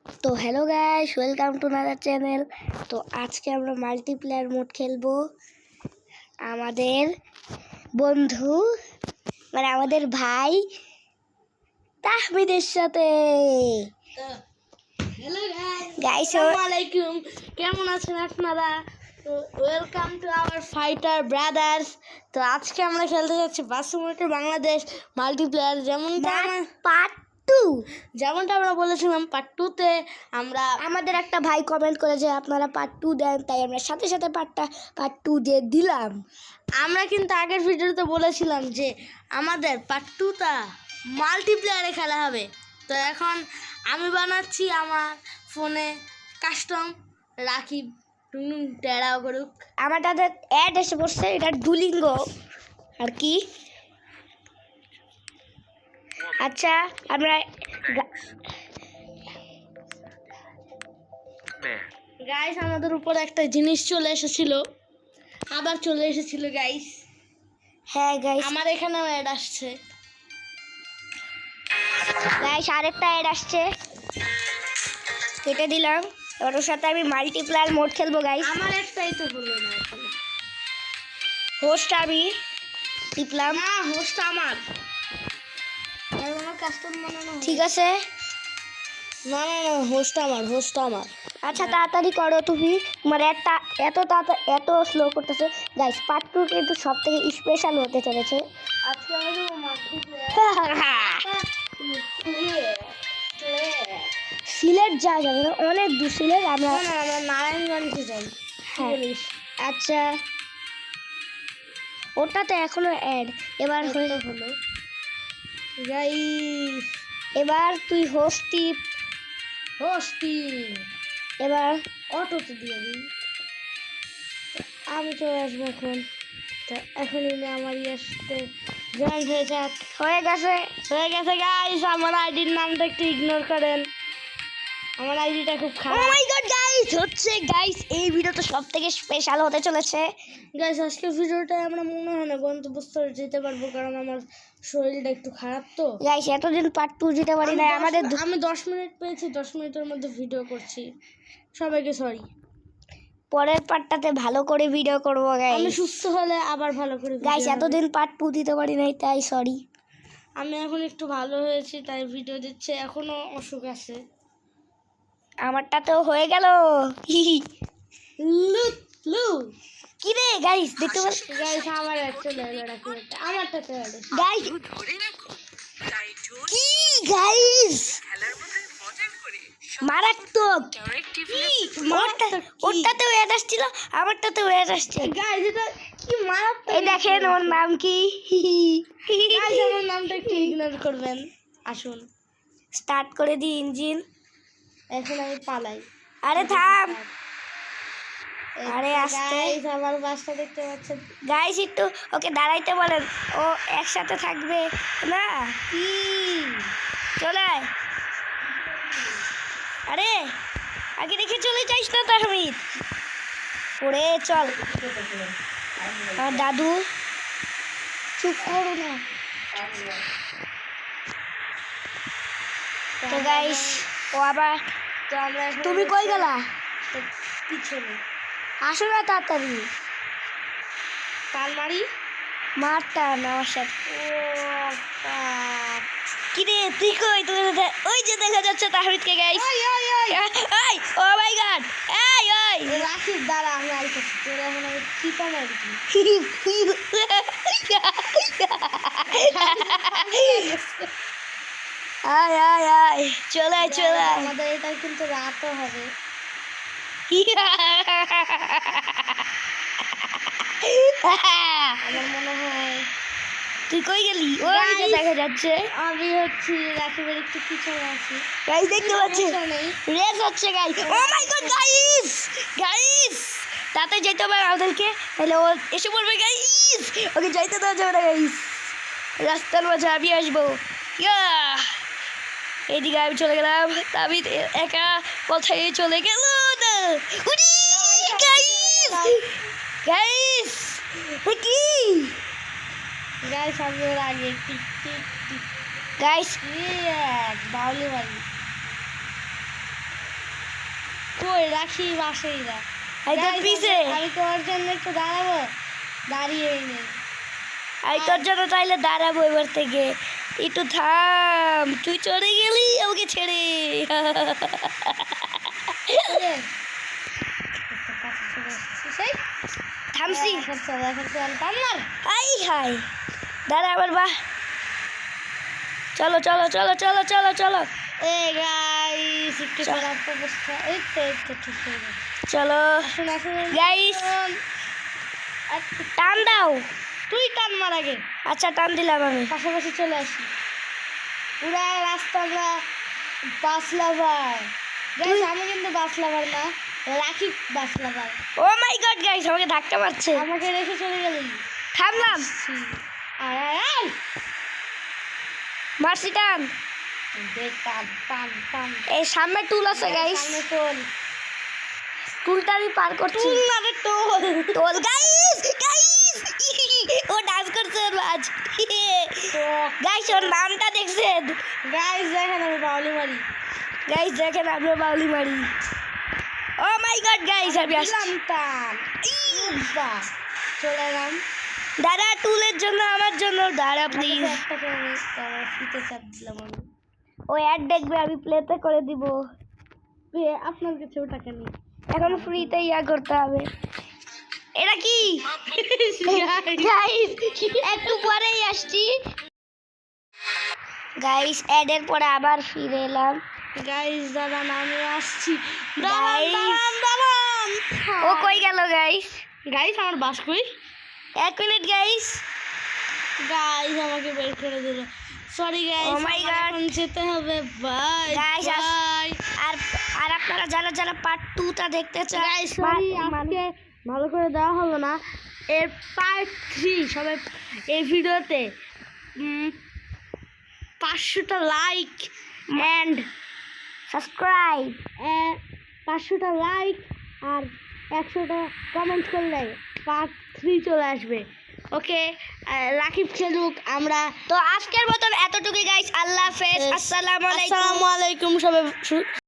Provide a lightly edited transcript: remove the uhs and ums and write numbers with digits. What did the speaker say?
তো hello guys, welcome to another channel. তো আজকে আমরা মাল্টিপ্লেয়ার মোড খেলবো আমাদের বন্ধু মানে আমাদের ভাই তাহমিদের সাথে। হ্যালো গাইস, আসসালামু আলাইকুম, কেমন আছেন আপনারা? তো welcome to our fighter brothers. তো আজকে আমরা খেলতে যাচ্ছি বাসুমতি বাংলাদেশ মাল্টিপ্লেয়ার। যেমনটা আমরা বলেছিলাম পার্ট 2-তে আমরা আমাদের একটা ভাই কমেন্ট করেছে আপনারা পার্ট 2 দেন, তাই আমরা সাথে সাথে পার্ট 2 দিয়ে দিলাম। আমরা কিন্তু আগের ভিডিওতে বলেছিলাম যে আমাদের পার্ট 2টা মাল্টিপ্লেয়ারে খেলা হবে। তো এখন আমি বানাচ্ছি আমার ফোনে কাস্টম রাকিব টুনুন টেরাও করুক। আমার তাদের অ্যাড এসে পড়ছে, এটা ডুলিঙ্গো আর কি। আচ্ছা, আমরা গাইস আমাদের উপর একটা জিনিস চলে এসেছিল, আবার চলে এসেছিল গাইস। হ্যাঁ গাইস, আমার এখানেও অ্যাড আসছে। গাইস আরেকটা অ্যাড আসছে, কেটে দিলাম। এবার ওর সাথে আমি মাল্টিপ্লেয়ার মোড খেলবো গাইস। আমার একটাই তো হলো না এখন। হোস্ট আমি টিপলাম। না, হোস্ট আমার। আমার কাস্টম বানানো ঠিক আছে, না না না, হোস্ট আমার। আচ্ছা তাড়াতাড়ি করো তুমি, তোমার একটা এত স্লো করতেছে। গাইস পার্ট 2 কিন্তু সব থেকে স্পেশাল হতে চলেছে। আজকে আমাদের মাল্টিপ্লেয়ার সিলেট যাওয়া যাবে না, অনেক দূর সিলেট। আমরা নারায়ণগঞ্জে যাই। হ্যাঁ, আচ্ছা ওটাতে এখনো অ্যাড। এবার হলো গাইস এবার তুই হোস্টি, এবার অটোতে দিয়ে দিই। আমি চলে আসবো এখন। তো এখন আমারই আসতে জয়েন হয়ে যাক। হয়ে গেছে। গাইস, আমার আইডির নামটা একটু ইগনোর করেন, আমার আইডিটা খুব ও খারাপ। মাই গড গাইস, হচ্ছে গাইস এই ভিডিও তো সব থেকে স্পেশাল হতে চলেছে। গাইস আজকের ভিডিওটায় আমরা মনে হয় না গন্তব্যস্থলে যেতে পারবো, কারণ আমার শরীরটা একটু খারাপ। তো গাইস এতদিন পার্ট 2 দিতে পারি না, আমাদের আমি 10 মিনিট পেয়েছি, 10 মিনিটের মধ্যে ভিডিও করছি, সবাইকে সরি। পরের পার্টটাতে ভালো করে ভিডিও করব আমি গাইস। সুস্থ হলে আবার ভালো করে গাইস video হবে। এতদিন পার্ট 2 দিতে পারি নাই, তাই সরি। আমি এখন একটু ভালো হয়েছি, তাই ভিডিও দিচ্ছে। এখনো অসুখ আছে। আমারটাতেও হয়ে গেল। কি রে গাইস, দেখতে পাচ্ছ? গাইস আমার চলে এলো রাখি, আমারটা তো এলো। গাইস কি গাইস মারাত্মক। ওরটাতেও অ্যাড আসছিল, আমারটাতেও অ্যাড আসছে। গাইস এটা কি মারাত্মক। এই দেখেন ওর নাম কি। গাইস আমার নামটা একটু ইগনোর করবেন। আসুন স্টার্ট করে দি ইঞ্জিন। এখন আমি পালাই। আরে থাম, আরে আস্তে। গাইস আমার বাসটা দেখতে পাচ্ছেন। গাইস একটু ওকে দাঁড়াইতে বলেন, ও একসাথে থাকবে না। কি চলে আয়। আরে আগে দেখে চলে যাইস না তাহমিদ। ওরে চল। আর দাদু চুপ করো না। তো গাইস ও আবার, তো আমরা তুমি কই গেলা? পিছনে আসো না তাড়াতাড়ি। তাল মারি। মারটা না আমার সাথে। ও বাপ। কি রে তুই কই? তুই ওই যে দেখা যাচ্ছে তাহমিদকে গাইস। এই ও মাই গড, এই রাখির দ্বারা আমি আইতেছি, তোর এখন আমি চিপা মারি। আয় আয় আয়, চলে আয় চলে আয়। আমাদের এটা কিন্তু রাতও হবে। আমার মনে হয় তুই কই গেলি? ওই যে দেখা যাচ্ছে। আমি হচ্ছি রাখিবের একটু পিছনে আছি। গাইস দেখতে পাচ্ছেন নেই। রেস হচ্ছে গাইস। ও মাই গড গাইস তাতে যেতে হবে আমাদেরকে, তাহলে ও এসে পড়বে গাইস। ওকে যাইতে দেওয়া যাবে না গাইস, রাস্তার মাঝে আমি আসবো। ইয়া এইদিকে আমি চলে গেলাম, আমি একা কোথায় চলে গেল না। উড়ি গাইস গাইস কি গাইস আমি ওর আগে টিক টিক টিক গাইস। বাউলি বাড়ি। কই রাখি বাসেই না এই তো পিছে আমি তোমার জন্য একটু দাঁড়াবো দাঁড়িয়েই নেই এই তোর জন্য তাইলে দাঁড়াবো এবার থেকে একটু থাম তুই চলে গেলি আমাকে ছেড়ে থামসি আই হাই দাঁড়া আবার বাহ চলো চলো চলো চলো চলো চলো এ গাইস একটু খারাপ অবস্থা এই তো ঠিক হয়ে গেছে চলো আসুন আসুন গাইস টান দাও তুই টান মার আগে আচ্ছা টান দিলাম আমি পাশাপাশি চলে আসি পুরা রাস্তা আমরা বাস লাভার গাইস আমি কিন্তু বাস লাভার না রাখি বাস লাভার ও মাই গড গাইস আমাকে ধাক্কা মারছে আমাকে রেখে চলে গেলি থামলাম আয় আয় আয় মারছি টান দেখ টান টান টান এই সামনে টুল আছে গাইস সামনে চল টুলটা আমি পার করছি চুল না রে টোল টোল গাইস গাইস ও ডান্স করছে আজ গাইস ওর নামটা দেখছেন গাইস দেখেন আমি বাউলি মারি গাইস দেখেন আমরা বাউলি মারি ও মাই গড গাইস আমি আসছি দিলাম টান বাহ চলে এলাম দাদা টুলের জন্য আমার জন্য দাঁড়া প্লিজ একটা করে ফিতে চাপ দিলাম আমি ও অ্যাড দেখবে আমি প্লেতে করে দিব আপনার কাছে ওটা কেন এখন ফ্রিতে ইয়া করতে হবে এটা কি গাইস একটু পরেই আসছি গাইস অ্যাডের পরে আবার ফিরে এলাম গাইস দাদা আমি আসছি Guys. দাঁড়ান ও কই গেল গাইস গাইস আমার বাস কই 1 মিনিট গাইস গাইস আমাকে বের করে দিল sorry guys Oh my God. এখন যেতে হবে বাই Guys, বাই আর আর আপনারা যারা যারা পার্ট 2টা দেখতে চান গাইস সরি আজকে ভালো করে দেওয়া হলো না এর পার্ট 3 সবাই এই ভিডিওতে 500টা লাইক এন্ড সাবস্ক্রাইব 500টা লাইক আর 100টা কমেন্ট করলে পার্ট 3 চলে আসবে ওকে রাকিব খেলুক আমরা তো আজকের মতন এতটুকুই গাইস আল্লাহ হাফেজ আসসালামু আলাইকুম আসসালামু আলাইকুম সবাই